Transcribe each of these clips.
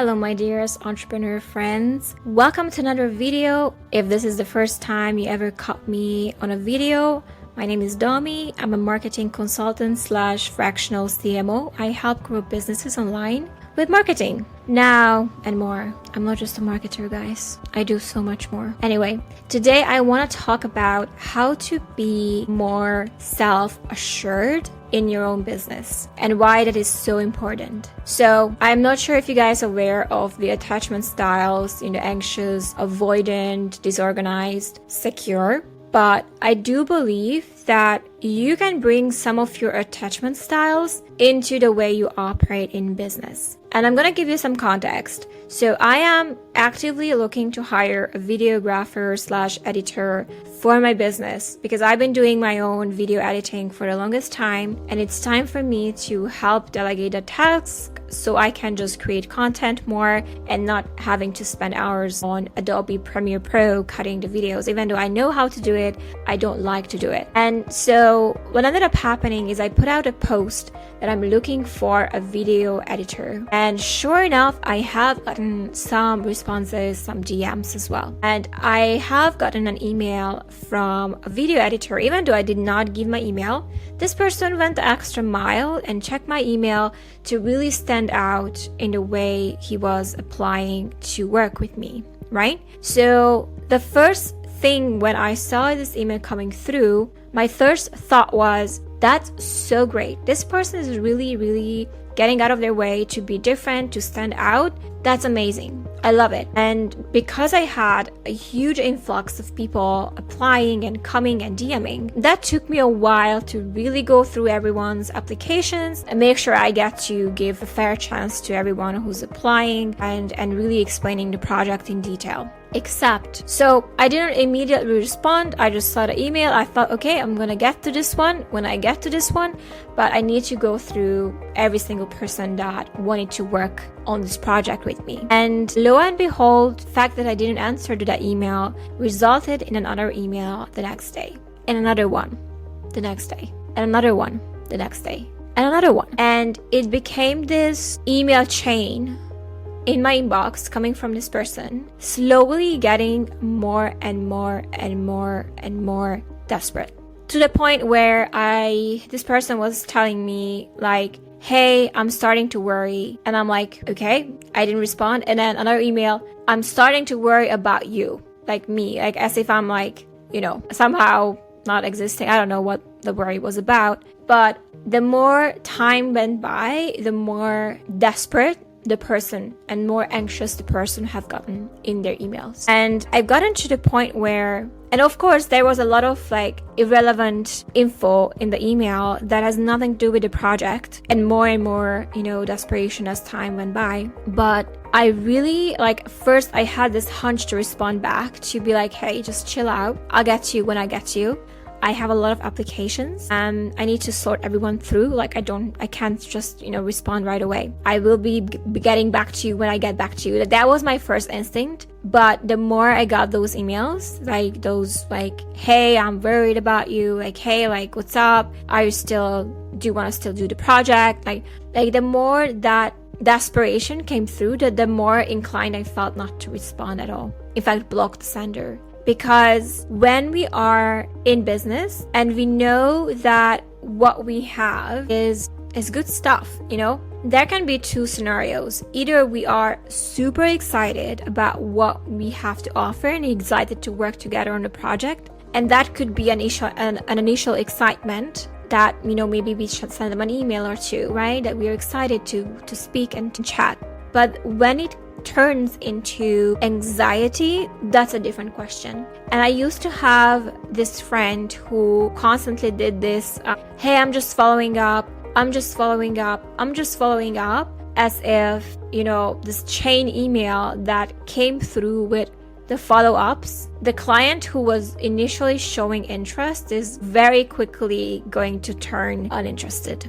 Hello my dearest entrepreneur friends, welcome to another video. If this is the first time you ever caught me on a video, my name is Domi. I'm a marketing consultant / fractional CMO. I help grow businesses online with marketing now and more. I'm not just a marketer, guys. I do so much more. Anyway, today I want to talk about how to be more self-assured in your own business and why that is so important. So I'm not sure if you guys are aware of the attachment styles, anxious, avoidant, disorganized, secure. But I do believe that you can bring some of your attachment styles into the way you operate in business. And I'm going to give you some context. So I am actively looking to hire a videographer / editor for my business because I've been doing my own video editing for the longest time. And it's time for me to help delegate a task so I can just create content more and not having to spend hours on Adobe Premiere Pro cutting the videos. Even though I know how to do it, I don't like to do it. And so what ended up happening is I put out a post that I'm looking for a video editor. And sure enough, I have gotten some responses, some DMs as well. And I have gotten an email from a video editor, even though I did not give my email. This person went the extra mile and checked my email to really stand out in the way he was applying to work with me, right? So the first thing when I saw this email coming through, my first thought was, that's so great. This person is really getting out of their way to be different, to stand out. That's amazing. I love it. And because I had a huge influx of people applying and coming and DMing, that took me a while to really go through everyone's applications and make sure I get to give a fair chance to everyone who's applying and really explaining the project in detail. So I didn't immediately respond. I just saw the email. I thought, okay, I'm gonna get to this one when I get to this one, but I need to go through every single person that wanted to work on this project with me. And lo and behold, the fact that I didn't answer to that email resulted in another email the next day, and another one the next day, and another one the next day, and another one. And it became this email chain in my inbox coming from this person, slowly getting more and more desperate, to the point where this person was telling me like, hey, I'm starting to worry. And I'm like, okay, I didn't respond. And then another email, I'm starting to worry about you, like me, like as if I'm like, somehow not existing. I don't know what the worry was about. But the more time went by, the more desperate the person and more anxious the person have gotten in their emails. And I've gotten to the point where, and of course there was a lot of like irrelevant info in the email that has nothing to do with the project, and more desperation as time went by. But I really first I had this hunch to respond back, to be like, hey, just chill out, I'll get to you when I get to you. I have a lot of applications and I need to sort everyone through. I can't just, respond right away. I will be getting back to you when I get back to you. That was my first instinct. But the more I got those emails, hey, I'm worried about you. Hey, what's up? Do you want to still do the project? The more that desperation came through, the more inclined I felt not to respond at all. In fact, block the sender. Because when we are in business and we know that what we have is good stuff, there can be two scenarios. Either we are super excited about what we have to offer and excited to work together on the project, and that could be an initial excitement that, maybe we should send them an email or two, right? That we are excited to speak and to chat. But when it turns into anxiety, that's a different question. And I used to have this friend who constantly did this, hey, I'm just following up, as if, this chain email that came through with the follow-ups. The client who was initially showing interest is very quickly going to turn uninterested.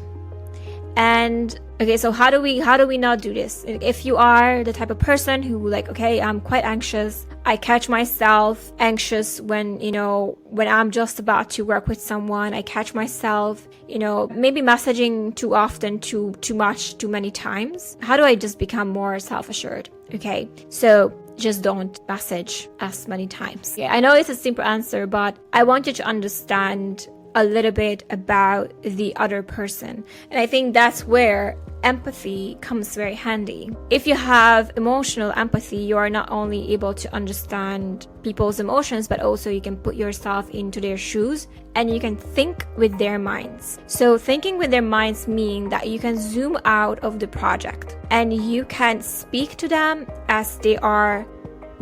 And Okay, so how do we not do this? If you are the type of person who like, okay, I'm quite anxious, I catch myself anxious when, when I'm just about to work with someone, I catch myself, maybe messaging too often, too much, too many times. How do I just become more self-assured? Okay, so just don't message as many times. Yeah, I know it's a simple answer, but I want you to understand a little bit about the other person. And I think that's where empathy comes very handy. If you have emotional empathy, you are not only able to understand people's emotions, but also you can put yourself into their shoes and you can think with their minds. So thinking with their minds means that you can zoom out of the project and you can speak to them as they are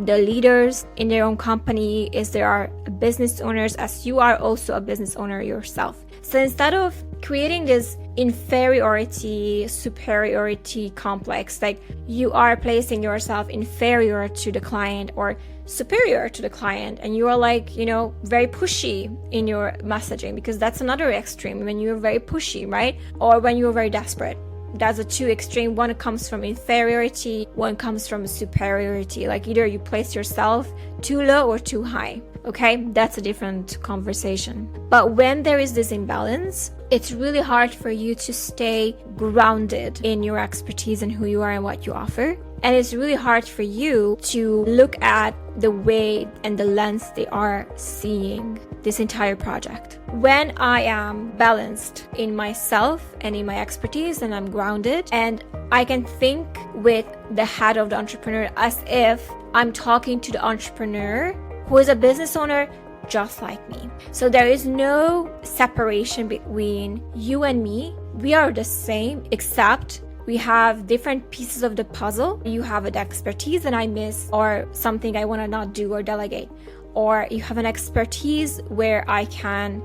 the leaders in their own company, as they are business owners, as you are also a business owner yourself. So instead of creating this inferiority, superiority complex, like you are placing yourself inferior to the client or superior to the client, and you are like, very pushy in your messaging, because that's another extreme when you're very pushy, right? Or when you're very desperate. That's a two extreme. One comes from inferiority, one comes from superiority. Like either you place yourself too low or too high. Okay, that's a different conversation. But when there is this imbalance, it's really hard for you to stay grounded in your expertise and who you are and what you offer. And it's really hard for you to look at the way and the lens they are seeing this entire project. When I am balanced in myself and in my expertise and I'm grounded and I can think with the head of the entrepreneur as if I'm talking to the entrepreneur who is a business owner just like me. So there is no separation between you and me. We are the same, except we have different pieces of the puzzle. You have an expertise that I miss, or something I want to not do or delegate. Or you have an expertise where I can,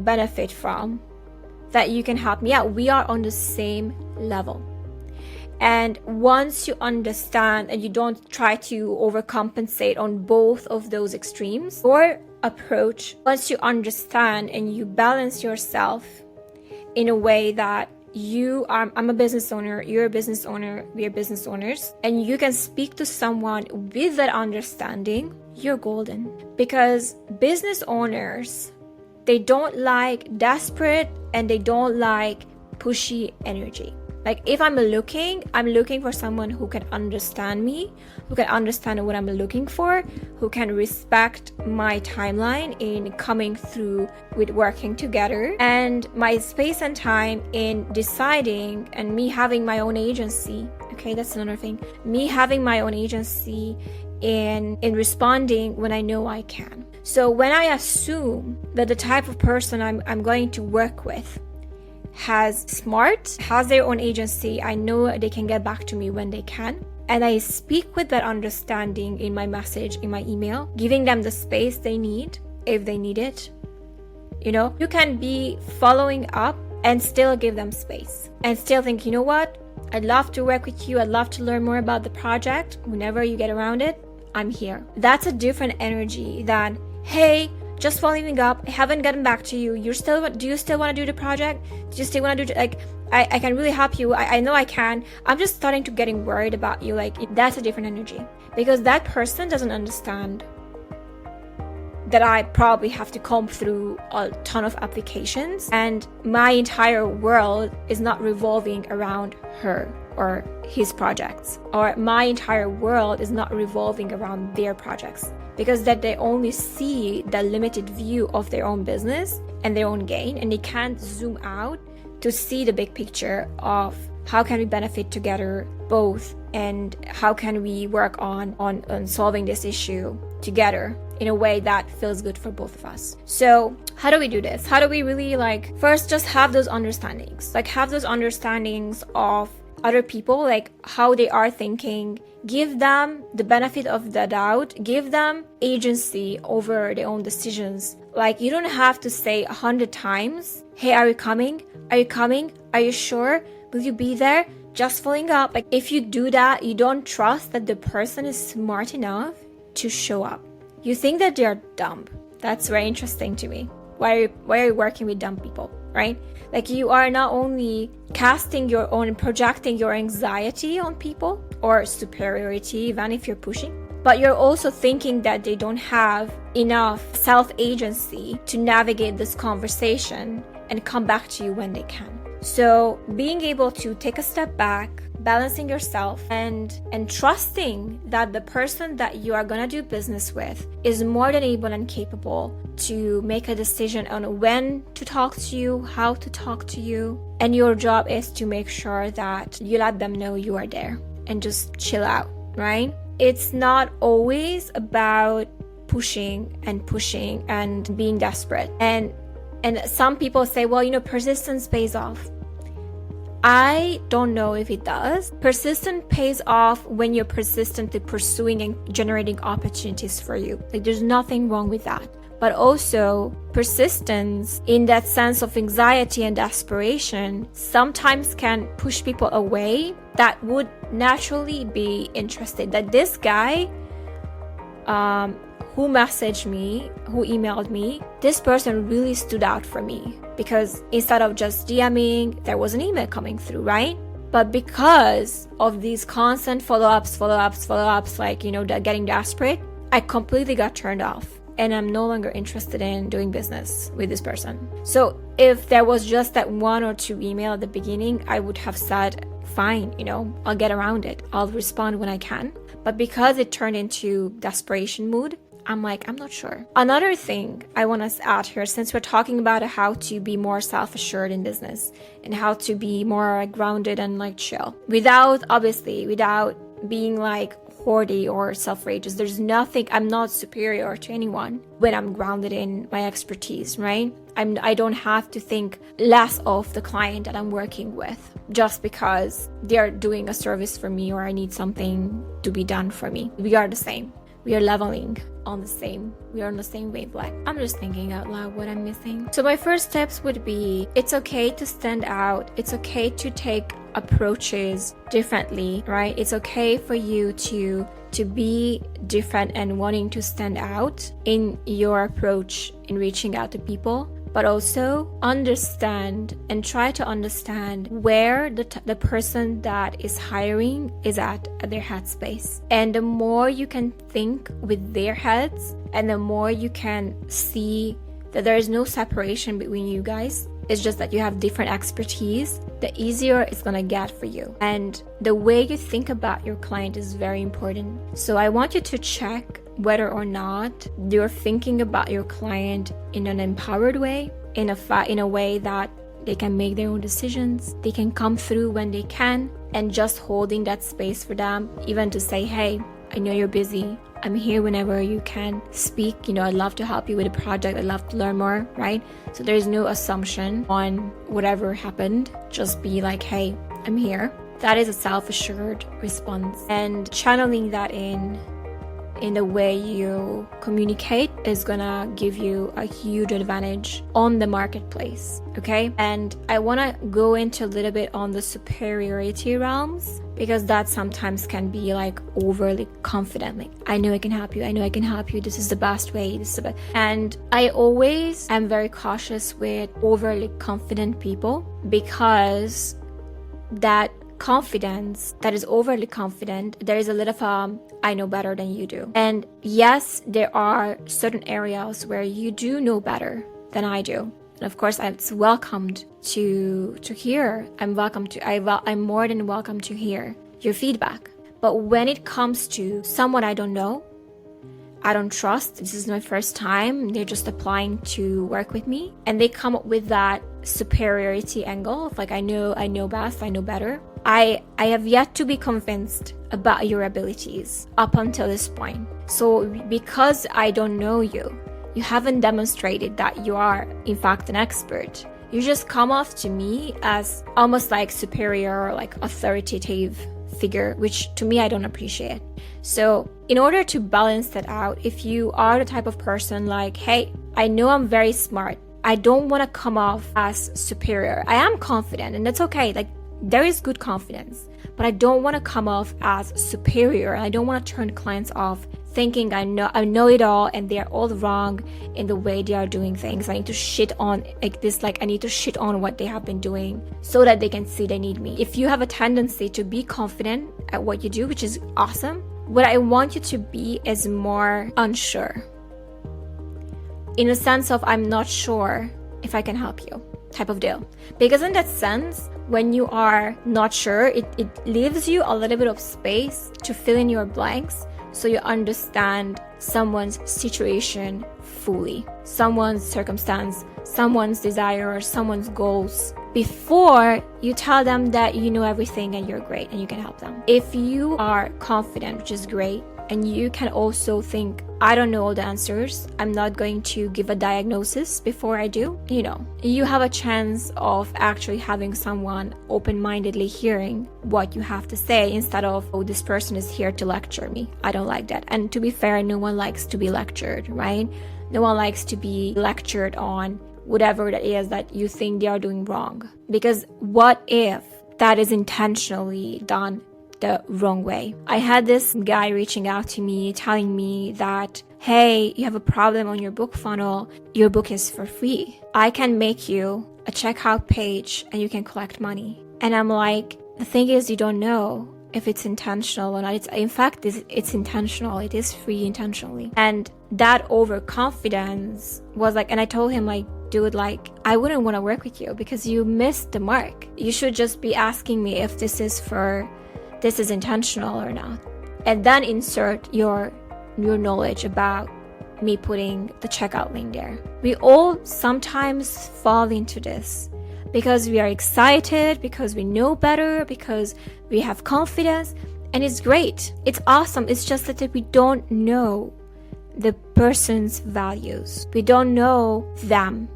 benefit from, that you can help me out. We are on the same level. And once you understand and you don't try to overcompensate on both of those extremes, your approach, once you understand and you balance yourself in a way that I'm a business owner, you're a business owner, we are business owners, and you can speak to someone with that understanding, you're golden. Because business owners, they don't like desperate and they don't like pushy energy. Like if I'm looking for someone who can understand me, who can understand what I'm looking for, who can respect my timeline in coming through with working together, and my space and time in deciding, and me having my own agency. Okay, that's another thing. Me having my own agency in responding when I know I can. So when I assume that the type of person I'm going to work with has their own agency, I know they can get back to me when they can. And I speak with that understanding in my message, in my email, giving them the space they need if they need it. You can be following up and still give them space and still think, you know what? I'd love to work with you. I'd love to learn more about the project. Whenever you get around it, I'm here. That's a different energy than, hey, just following up, I haven't gotten back to you. Do you still want to do the project? Do you still want to do I can really help you. I know I can. I'm just starting to getting worried about you. That's a different energy, because that person doesn't understand that I probably have to comb through a ton of applications and my entire world is not revolving around her or his projects, or my entire world is not revolving around their projects, because that they only see the limited view of their own business and their own gain, and they can't zoom out to see the big picture of how can we benefit together both, and how can we work on solving this issue together in a way that feels good for both of us. So how do we do this? How do we really first just have those understandings, have those understandings of other people, how they are thinking, give them the benefit of the doubt, give them agency over their own decisions. You don't have to say 100 times, hey, are you coming? Are you coming? Are you sure? Will you be there? Just following up. If you do that, you don't trust that the person is smart enough to show up. You think that they're dumb. That's very interesting to me. Why are you working with dumb people? right? Like you are not only casting your own and projecting your anxiety on people or superiority, even if you're pushing, but you're also thinking that they don't have enough self-agency to navigate this conversation and come back to you when they can. So being able to take a step back, balancing yourself and trusting that the person that you are going to do business with is more than able and capable to make a decision on when to talk to you, how to talk to you. And your job is to make sure that you let them know you are there and just chill out, right? It's not always about pushing and being desperate. And some people say, well, persistence pays off. I don't know if it does. Persistence pays off when you're persistently pursuing and generating opportunities for you. Like there's nothing wrong with that. But also persistence in that sense of anxiety and desperation sometimes can push people away that would naturally be interested. That this guy who messaged me, who emailed me, this person really stood out for me because instead of just DMing, there was an email coming through, right? But because of these constant follow-ups, like, getting desperate, I completely got turned off. And I'm no longer interested in doing business with this person. So if there was just that one or two email at the beginning, I would have said, fine, I'll get around it. I'll respond when I can. But because it turned into desperation mood, I'm like, I'm not sure. Another thing I want to add here, since we're talking about how to be more self-assured in business and how to be more grounded and chill, without being hoardy or self-righteous. There's nothing, I'm not superior to anyone when I'm grounded in my expertise, right? I don't have to think less of the client that I'm working with just because they're doing a service for me or I need something to be done for me. We are the same. We are leveling on the same. We are on the same wavelength. I'm just thinking out loud what I'm missing. So my first steps would be, it's okay to stand out. It's okay to take approaches differently, right? It's okay for you to be different and wanting to stand out in your approach in reaching out to people. But also understand and try to understand where the person that is hiring is at their headspace. And the more you can think with their heads and the more you can see that there is no separation between you guys, it's just that you have different expertise, the easier it's gonna get for you. And the way you think about your client is very important. So I want you to check whether or not you're thinking about your client in an empowered way, in a way that they can make their own decisions, they can come through when they can, and just holding that space for them, even to say, hey, I know you're busy. I'm here whenever you can speak. I'd love to help you with a project. I'd love to learn more, right? So there's no assumption on whatever happened. Just be like, hey, I'm here. That is a self-assured response. And channeling that in the way you communicate is gonna give you a huge advantage on the marketplace, okay? And I wanna go into a little bit on the superiority realms because that sometimes can be overly confident. Like, I know I can help you. This is the best way. And I always am very cautious with overly confident people because that confidence that is overly confident, there is a little of I know better than you do. And yes, there are certain areas where you do know better than I do. And of course, it's welcomed to hear. I'm more than welcome to hear your feedback. But when it comes to someone I don't know, I don't trust, this is my first time, they're just applying to work with me, and they come up with that superiority angle of I know best, I know better. I have yet to be convinced about your abilities up until this point. So because I don't know you, you haven't demonstrated that you are in fact an expert. You just come off to me as almost superior, authoritative figure, which to me I don't appreciate. So in order to balance that out, if you are the type of person hey, I know I'm very smart, I don't want to come off as superior. I am confident and that's okay. There is good confidence, but I don't want to come off as superior. I don't want to turn clients off thinking I know it all and they're all wrong in the way they are doing things. I need to shit on I need to shit on what they have been doing so that they can see they need me. If you have a tendency to be confident at what you do, which is awesome, what I want you to be is more unsure. In a sense of, I'm not sure if I can help you type of deal. Because in that sense, when you are not sure, it leaves you a little bit of space to fill in your blanks so you understand someone's situation fully, someone's circumstance, someone's desire, or someone's goals, before you tell them that you know everything and you're great and you can help them. If you are confident, which is great, and you can also think, I don't know all the answers, I'm not going to give a diagnosis before I do, you have a chance of actually having someone open-mindedly hearing what you have to say instead of, oh, this person is here to lecture me. I don't like that. And to be fair, no one likes to be lectured, right? No one likes to be lectured on whatever that is that you think they are doing wrong. Because what if that is intentionally done the wrong way? I had this guy reaching out to me telling me that, hey, you have a problem on your book funnel, your book is for free, I can make you a checkout page and you can collect money. And I'm like, the thing is, you don't know if it's intentional or not. In fact, it's intentional. It is free intentionally. And that overconfidence was like, and I told him, like, dude, like, I wouldn't want to work with you because you missed the mark. You should just be asking me if this is intentional or not, and then insert your knowledge about me putting the checkout link there. We all sometimes fall into this because we are excited, because we know better, because we have confidence, and it's great, it's awesome. It's just that we don't know the person's values. We don't know them,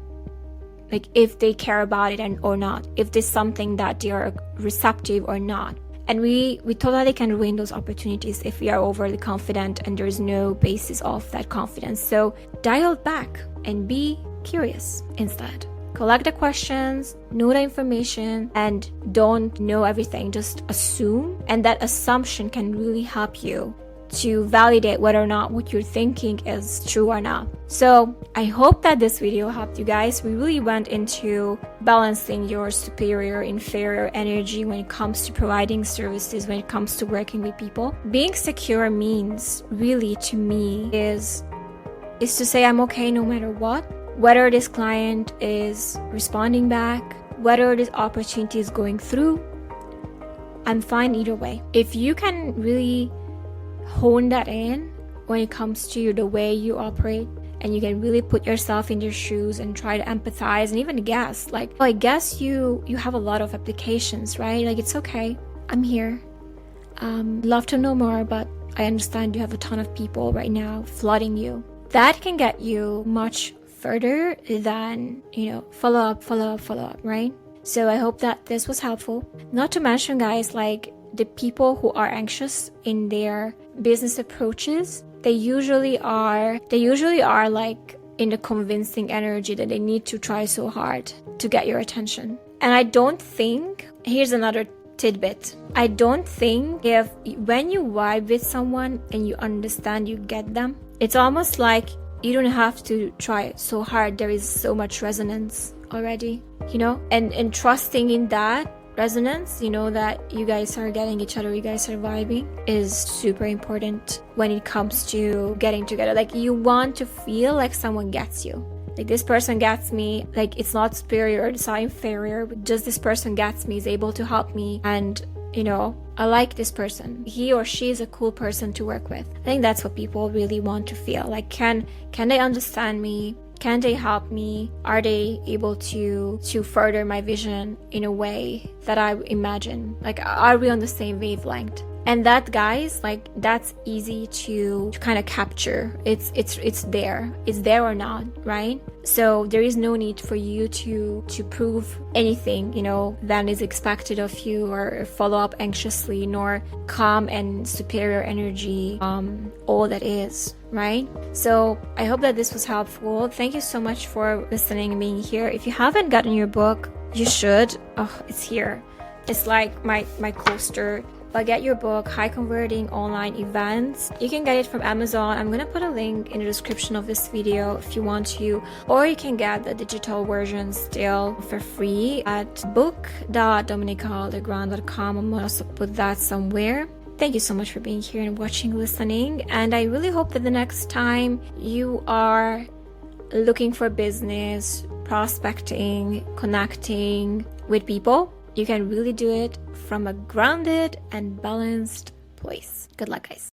like if they care about it or not, if there's something that they are receptive or not. And we totally can ruin those opportunities if we are overly confident and there's no basis of that confidence. So dial back and be curious instead. Collect the questions, know the information, and don't know everything. Just assume. And that assumption can really help you to validate whether or not what you're thinking is true or not. So I hope that this video helped you guys. We really went into balancing your superior, inferior energy when it comes to providing services, when it comes to working with people. Being secure means, really, to me, is to say I'm okay no matter what. Whether this client is responding back, whether this opportunity is going through, I'm fine either way. If you can really hone that in when it comes to the way you operate, and you can really put yourself in their shoes and try to empathize and even guess, like, oh, I guess you have a lot of applications, right? Like, it's okay, I'm here, love to know more, but I understand you have a ton of people right now flooding you. That can get you much further than, follow up, right? So I hope that this was helpful. Not to mention, guys, like, the people who are anxious in their business approaches, they usually are like in the convincing energy that they need to try so hard to get your attention. And I don't think, here's another tidbit, I don't think when you vibe with someone and you understand, you get them, it's almost like you don't have to try so hard. There is so much resonance already, and trusting in that resonance, that you guys are getting each other, you guys are vibing, is super important when it comes to getting together. Like, you want to feel like someone gets you. Like, this person gets me, like, it's not superior, it's not inferior, but just this person gets me, is able to help me, and I like this person. He or she is a cool person to work with. I think that's what people really want to feel. Like, can they understand me? Can they help me? Are they able to further my vision in a way that I imagine? Like, are we on the same wavelength? And that, guys, like, that's easy to kind of capture. It's there. It's there or not, right? So there is no need for you to prove anything, that is expected of you, or follow up anxiously, nor calm and superior energy, all that is, right? So I hope that this was helpful. Thank you so much for listening and being here. If you haven't gotten your book, you should. Oh, it's here. It's like my coaster but get your book, High Converting Online Events. You can get it from Amazon. I'm gonna put a link in the description of this video if you want to, or you can get the digital version still for free at book.dominikalegrand.com. I'm gonna also put that somewhere. Thank you so much for being here and watching, listening, and I really hope that the next time you are looking for business, prospecting, connecting with people, you can really do it from a grounded and balanced place. Good luck, guys.